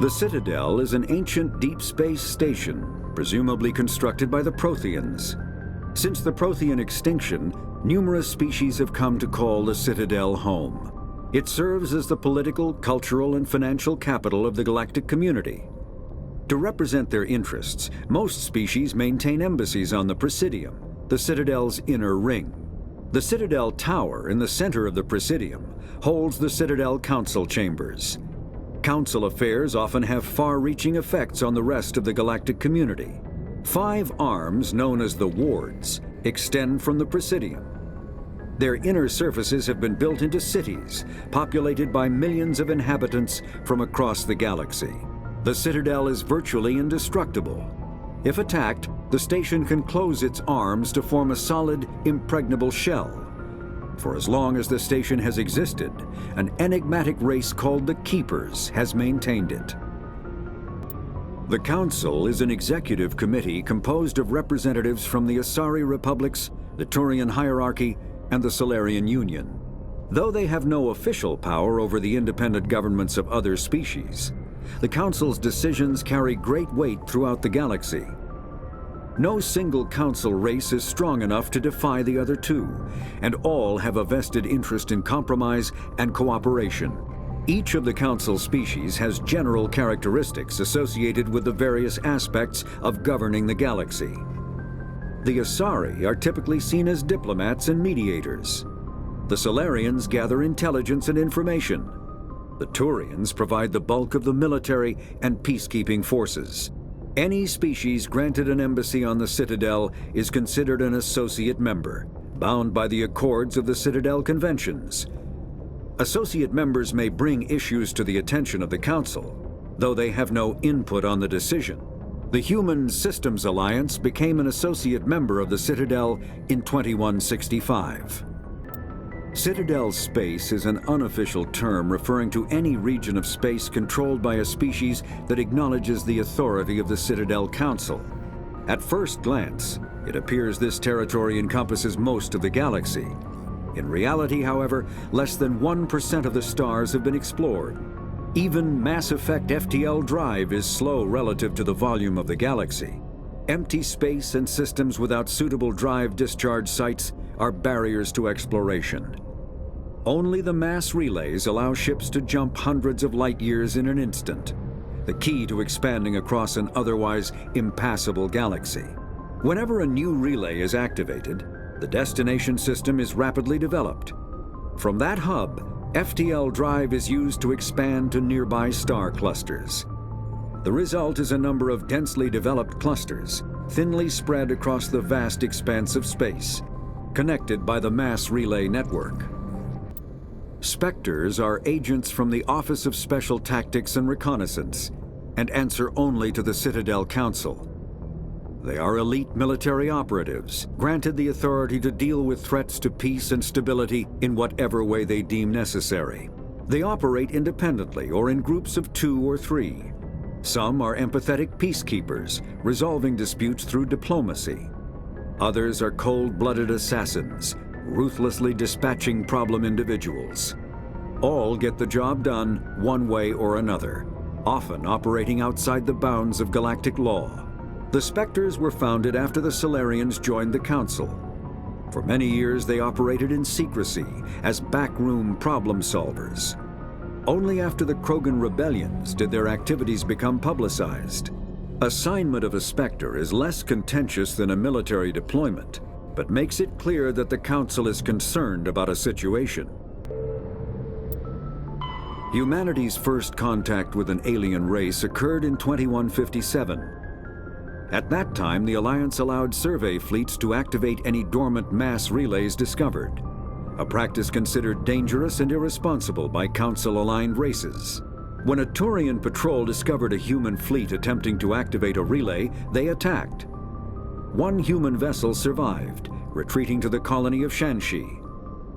The Citadel is an ancient deep space station, presumably constructed by the Protheans. Since the Prothean extinction, numerous species have come to call the Citadel home. It serves as the political, cultural, and financial capital of the galactic community. To represent their interests, most species maintain embassies on the Presidium, the Citadel's inner ring. The Citadel Tower in the center of the Presidium holds the Citadel Council chambers. Council affairs often have far-reaching effects on the rest of the galactic community. 5 arms, known as the wards, extend from the Presidium. Their inner surfaces have been built into cities, populated by millions of inhabitants from across the galaxy. The Citadel is virtually indestructible. If attacked, the station can close its arms to form a solid, impregnable shell. For as long as the station has existed, an enigmatic race called the Keepers has maintained it. The Council is an executive committee composed of representatives from the Asari Republics, the Turian hierarchy, and the Solarian Union. Though they have no official power over the independent governments of other species, the Council's decisions carry great weight throughout the galaxy. No single Council race is strong enough to defy the other two, and all have a vested interest in compromise and cooperation. Each of the Council species has general characteristics associated with the various aspects of governing the galaxy. The Asari are typically seen as diplomats and mediators. The Solarians gather intelligence and information. The Turians provide the bulk of the military and peacekeeping forces. Any species granted an embassy on the Citadel is considered an associate member, bound by the accords of the Citadel Conventions. Associate members may bring issues to the attention of the Council, though they have no input on the decision. The Human Systems Alliance became an associate member of the Citadel in 2165. Citadel space is an unofficial term referring to any region of space controlled by a species that acknowledges the authority of the Citadel Council. At first glance, it appears this territory encompasses most of the galaxy. In reality, however, less than 1% of the stars have been explored. Even Mass Effect FTL drive is slow relative to the volume of the galaxy. Empty space and systems without suitable drive discharge sites are barriers to exploration. Only the mass relays allow ships to jump hundreds of light years in an instant, the key to expanding across an otherwise impassable galaxy. Whenever a new relay is activated, the destination system is rapidly developed. From that hub, FTL drive is used to expand to nearby star clusters. The result is a number of densely developed clusters, thinly spread across the vast expanse of space, connected by the mass relay network. Spectres are agents from the Office of Special Tactics and Reconnaissance, and answer only to the Citadel Council. They are elite military operatives, granted the authority to deal with threats to peace and stability in whatever way they deem necessary. They operate independently or in groups of 2 or 3. Some are empathetic peacekeepers, resolving disputes through diplomacy. Others are cold-blooded assassins, ruthlessly dispatching problem individuals. All get the job done one way or another, often operating outside the bounds of galactic law. The Spectres were founded after the Solarians joined the Council. For many years, they operated in secrecy as backroom problem solvers. Only after the Krogan rebellions did their activities become publicized. Assignment of a Spectre is less contentious than a military deployment, but makes it clear that the Council is concerned about a situation. Humanity's first contact with an alien race occurred in 2157. At that time, the Alliance allowed survey fleets to activate any dormant mass relays discovered, a practice considered dangerous and irresponsible by Council-aligned races. When a Turian patrol discovered a human fleet attempting to activate a relay, they attacked. One human vessel survived, retreating to the colony of Shanxi.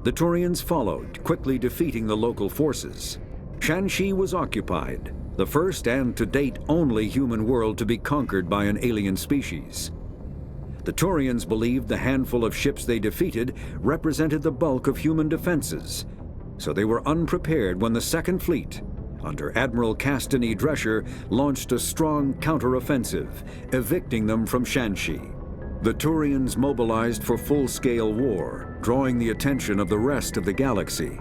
The Turians followed, quickly defeating the local forces. Shanxi was occupied, the first and to date only human world to be conquered by an alien species. The Turians believed the handful of ships they defeated represented the bulk of human defenses, so they were unprepared when the Second Fleet, under Admiral Castany Drescher, launched a strong counteroffensive, evicting them from Shanxi. The Turians mobilized for full-scale war, drawing the attention of the rest of the galaxy.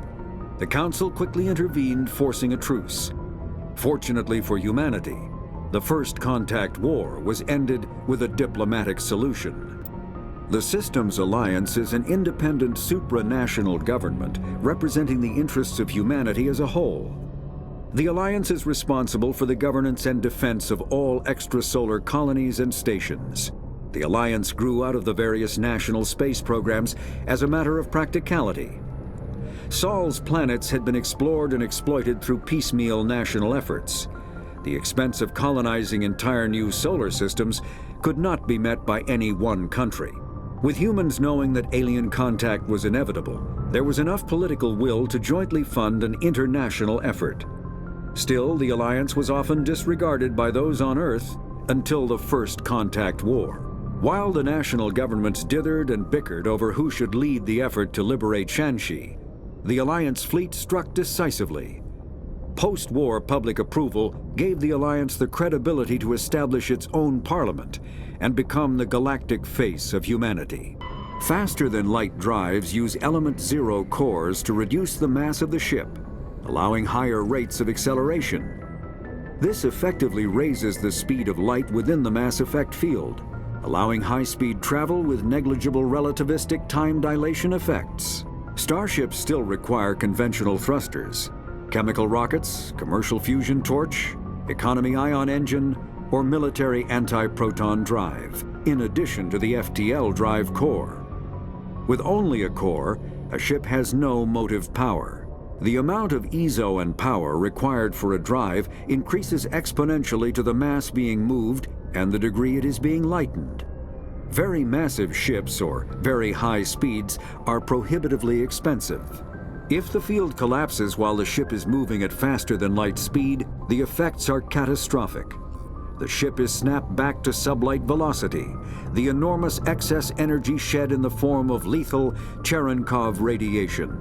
The Council quickly intervened, forcing a truce. Fortunately for humanity, the First Contact War was ended with a diplomatic solution. The Systems Alliance is an independent supranational government representing the interests of humanity as a whole. The Alliance is responsible for the governance and defense of all extrasolar colonies and stations. The Alliance grew out of the various national space programs as a matter of practicality. Sol's planets had been explored and exploited through piecemeal national efforts. The expense of colonizing entire new solar systems could not be met by any one country. With humans knowing that alien contact was inevitable, there was enough political will to jointly fund an international effort. Still, the Alliance was often disregarded by those on Earth until the First Contact War. While the national governments dithered and bickered over who should lead the effort to liberate Shanxi, the Alliance fleet struck decisively. Post-war public approval gave the Alliance the credibility to establish its own parliament and become the galactic face of humanity. Faster-than-light drives use element zero cores to reduce the mass of the ship, allowing higher rates of acceleration. This effectively raises the speed of light within the mass effect field, allowing high-speed travel with negligible relativistic time dilation effects. Starships still require conventional thrusters, chemical rockets, commercial fusion torch, economy ion engine, or military anti-proton drive, in addition to the FTL drive core. With only a core, a ship has no motive power. The amount of ESO and power required for a drive increases exponentially to the mass being moved and the degree it is being lightened. Very massive ships or very high speeds are prohibitively expensive. If the field collapses while the ship is moving at faster than light speed, the effects are catastrophic. The ship is snapped back to sublight velocity, the enormous excess energy shed in the form of lethal Cherenkov radiation.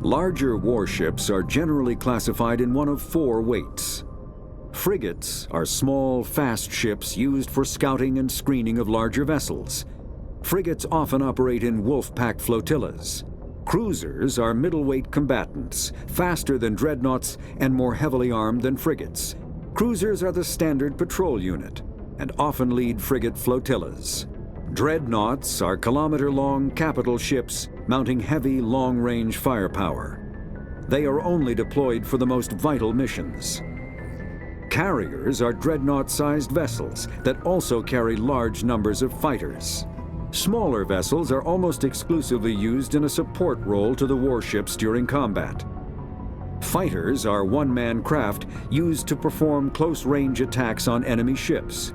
Larger warships are generally classified in one of four weights. Frigates are small, fast ships used for scouting and screening of larger vessels. Frigates often operate in wolf-pack flotillas. Cruisers are middleweight combatants, faster than dreadnoughts and more heavily armed than frigates. Cruisers are the standard patrol unit and often lead frigate flotillas. Dreadnoughts are kilometer-long capital ships mounting heavy, long-range firepower. They are only deployed for the most vital missions. Carriers are dreadnought-sized vessels that also carry large numbers of fighters. Smaller vessels are almost exclusively used in a support role to the warships during combat. Fighters are one-man craft used to perform close-range attacks on enemy ships.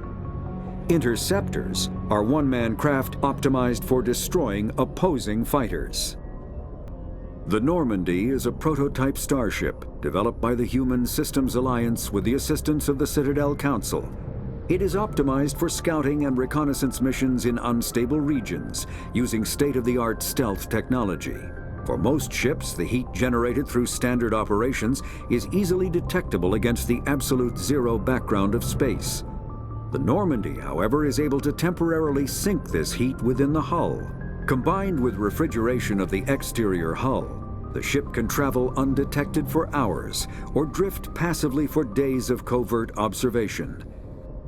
Interceptors are one-man craft optimized for destroying opposing fighters. The Normandy is a prototype starship developed by the Human Systems Alliance with the assistance of the Citadel Council. It is optimized for scouting and reconnaissance missions in unstable regions using state-of-the-art stealth technology. For most ships, the heat generated through standard operations is easily detectable against the absolute zero background of space. The Normandy, however, is able to temporarily sink this heat within the hull. Combined with refrigeration of the exterior hull, the ship can travel undetected for hours or drift passively for days of covert observation.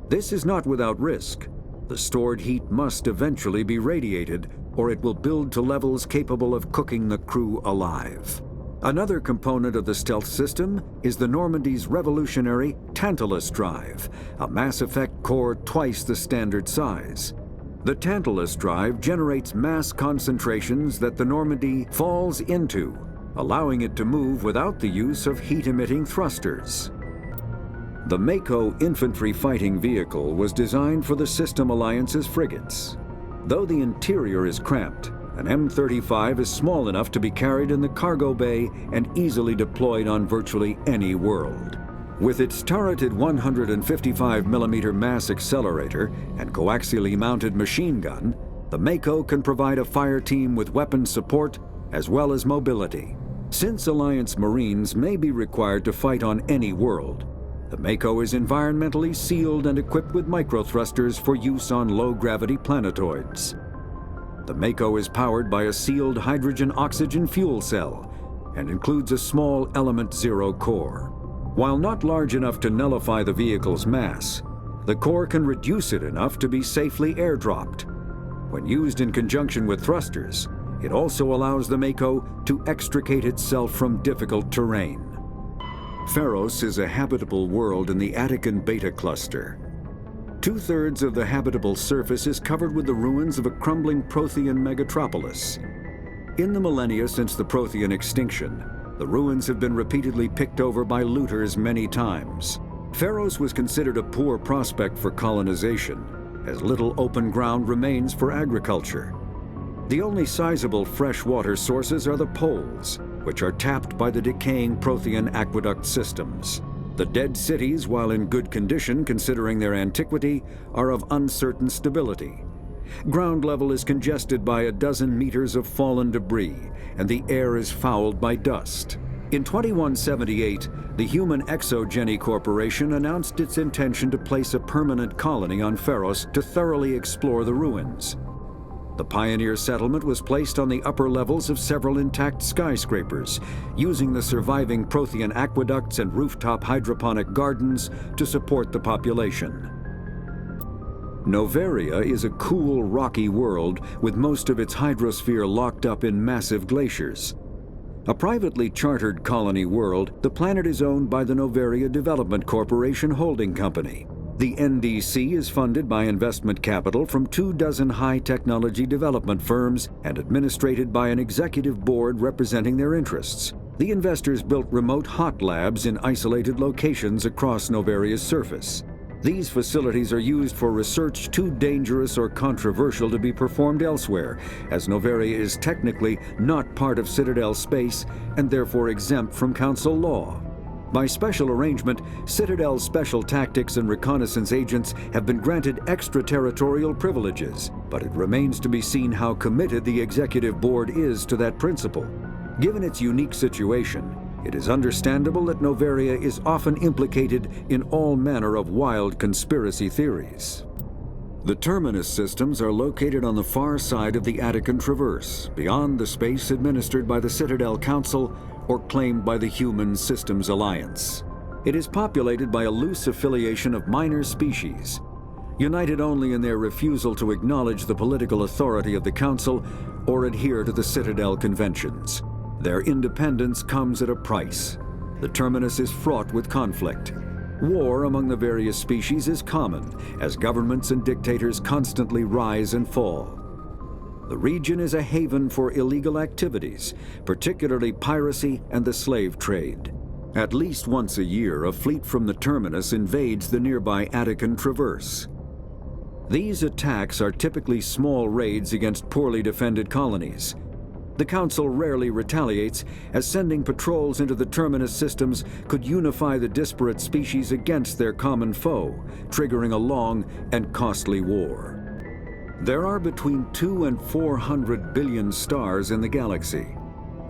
This is not without risk. The stored heat must eventually be radiated, or it will build to levels capable of cooking the crew alive. Another component of the stealth system is the Normandy's revolutionary Tantalus drive, a mass effect core twice the standard size. The Tantalus drive generates mass concentrations that the Normandy falls into, allowing it to move without the use of heat-emitting thrusters. The Mako infantry fighting vehicle was designed for the System Alliance's frigates. Though the interior is cramped, an M35 is small enough to be carried in the cargo bay and easily deployed on virtually any world. With its turreted 155mm mass accelerator and coaxially mounted machine gun, the Mako can provide a fire team with weapon support as well as mobility. Since Alliance Marines may be required to fight on any world, the Mako is environmentally sealed and equipped with microthrusters for use on low-gravity planetoids. The Mako is powered by a sealed hydrogen-oxygen fuel cell and includes a small Element Zero core. While not large enough to nullify the vehicle's mass, the core can reduce it enough to be safely airdropped. When used in conjunction with thrusters, it also allows the Mako to extricate itself from difficult terrain. Pharos is a habitable world in the Attican Beta Cluster. 2/3 of the habitable surface is covered with the ruins of a crumbling Prothean megatropolis. In the millennia since the Prothean extinction, the ruins have been repeatedly picked over by looters many times. Pharos was considered a poor prospect for colonization, as little open ground remains for agriculture. The only sizable freshwater sources are the poles, which are tapped by the decaying Prothean aqueduct systems. The dead cities, while in good condition considering their antiquity, are of uncertain stability. Ground level is congested by a dozen meters of fallen debris, and the air is fouled by dust. In 2178, the Human Exogeny Corporation announced its intention to place a permanent colony on Pharos to thoroughly explore the ruins. The pioneer settlement was placed on the upper levels of several intact skyscrapers, using the surviving Prothean aqueducts and rooftop hydroponic gardens to support the population. Noveria is a cool, rocky world with most of its hydrosphere locked up in massive glaciers. A privately chartered colony world, the planet is owned by the Noveria Development Corporation Holding Company. The NDC is funded by investment capital from 24 high-technology development firms and administrated by an executive board representing their interests. The investors built remote hot labs in isolated locations across Noveria's surface. These facilities are used for research too dangerous or controversial to be performed elsewhere, as Noveria is technically not part of Citadel space and therefore exempt from Council law. By special arrangement, Citadel's special tactics and reconnaissance agents have been granted extraterritorial privileges, but it remains to be seen how committed the executive board is to that principle. Given its unique situation, it is understandable that Noveria is often implicated in all manner of wild conspiracy theories. The terminus systems are located on the far side of the Attican Traverse, beyond the space administered by the Citadel Council or claimed by the Human Systems Alliance. It is populated by a loose affiliation of minor species, united only in their refusal to acknowledge the political authority of the Council or adhere to the Citadel conventions. Their independence comes at a price. The terminus is fraught with conflict. War among the various species is common, as governments and dictators constantly rise and fall. The region is a haven for illegal activities, particularly piracy and the slave trade. At least once a year, a fleet from the terminus invades the nearby Attican Traverse. These attacks are typically small raids against poorly defended colonies. The Council rarely retaliates, as sending patrols into the terminus systems could unify the disparate species against their common foe, triggering a long and costly war. There are between 200 and 400 billion stars in the galaxy,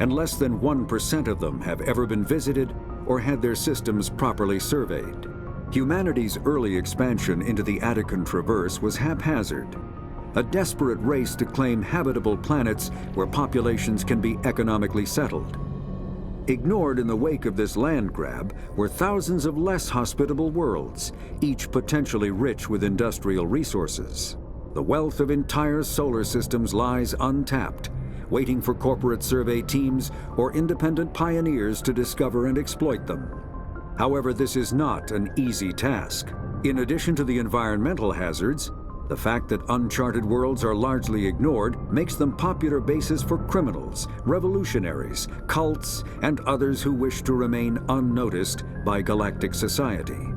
and less than 1% of them have ever been visited or had their systems properly surveyed. Humanity's early expansion into the Attican Traverse was haphazard, a desperate race to claim habitable planets where populations can be economically settled. Ignored in the wake of this land grab were thousands of less hospitable worlds, each potentially rich with industrial resources. The wealth of entire solar systems lies untapped, waiting for corporate survey teams or independent pioneers to discover and exploit them. However, this is not an easy task. In addition to the environmental hazards, the fact that uncharted worlds are largely ignored makes them popular bases for criminals, revolutionaries, cults, and others who wish to remain unnoticed by galactic society.